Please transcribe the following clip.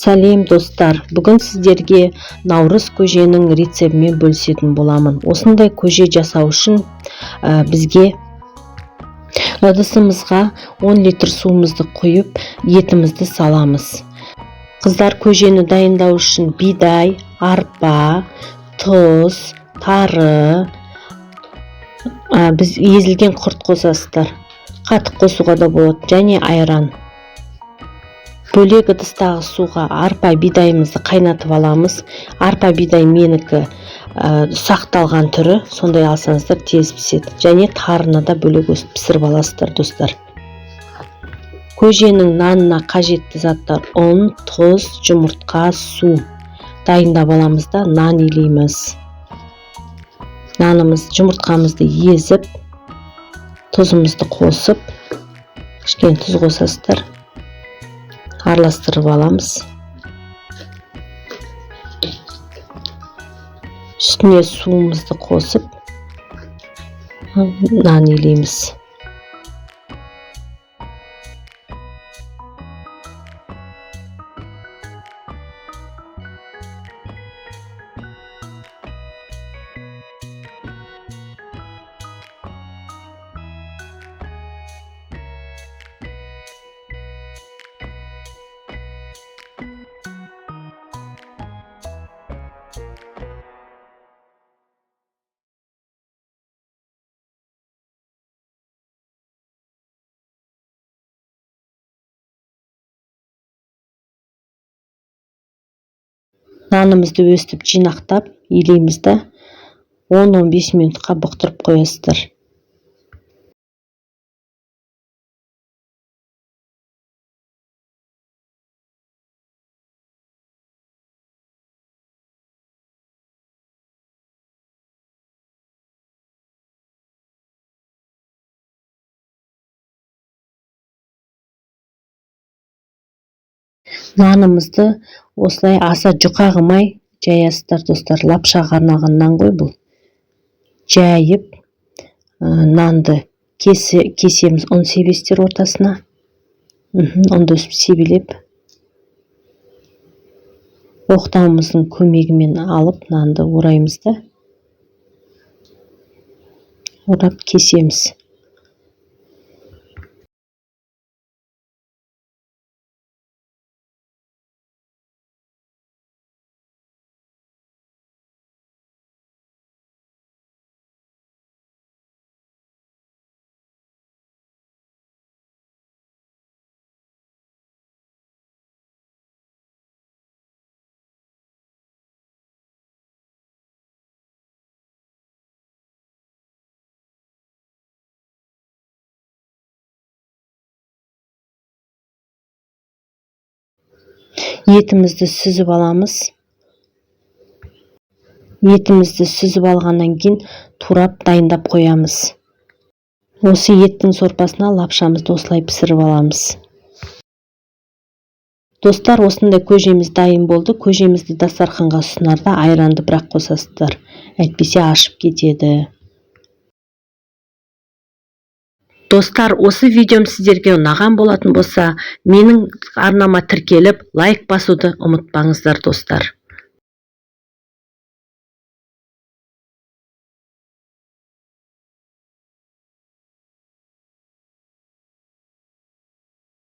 Сәлем достар, бүгін сіздерге наурыз көженің рецебімен бөлісетін боламын. Осындай көже жасау үшін бізге ыдысымызға 10 литр суымызды құйып, етімізді саламыз. Қыздар, көжені дайындау үшін бидай, арпа, тұз, тары, біз езілген құрт қосасыздар. Қатық қосуға да болады, және айран. Бөлек ыдыстағы суға арпа бидайымызды қайнатып аламыз. Арпа бидай менікі ұсақталған түрі, сондай алсаңыздар тез піседі. Және тарыны да бөлек өстіп пісіріп аласыздар достар. Көженің нанына қажетті заттар: ұн, тұз, жұмыртқа, су. Дайындап аламыз да нан илейміз. Жұмыртқамызды езіп, тұзымызды қосып, кішкене тұз қосасыздар. Араластырып аламыз. Үстіне суымызды қосып, нан илейміз. Нанымызды өстіп жинақтап, илейміз да 10-15 минутқа бұқтырып қоясыздар. Нанымызды осылай аса жұқа қылмай жаясыздар достар. Лапшаға арналған нан ғой бұл. Жайып, нанды кесеміз, ұн себестер ортасына. Ұнды өсіп себелеп, оқтауымыздың көмегімен алып, нанды ораймыз да, орап кесеміз. Етімізді сүзіп аламыз. Етімізді сүзіп алғаннан кейін турап дайындап қоямыз. Осы еттің сорпасына лапшамызды осылай пісіріп аламыз. Достар, осындай көжеміз дайын болды. Көжемізді дастарханға ұсынарда айранды бірақ қосасыздар. Әйтпесе ашып кетеді. Достар, осы видеом сіздерге ұнаған болатын болса, менің арнама тіркеліп, лайк басуды ұмытпаңыздар достар.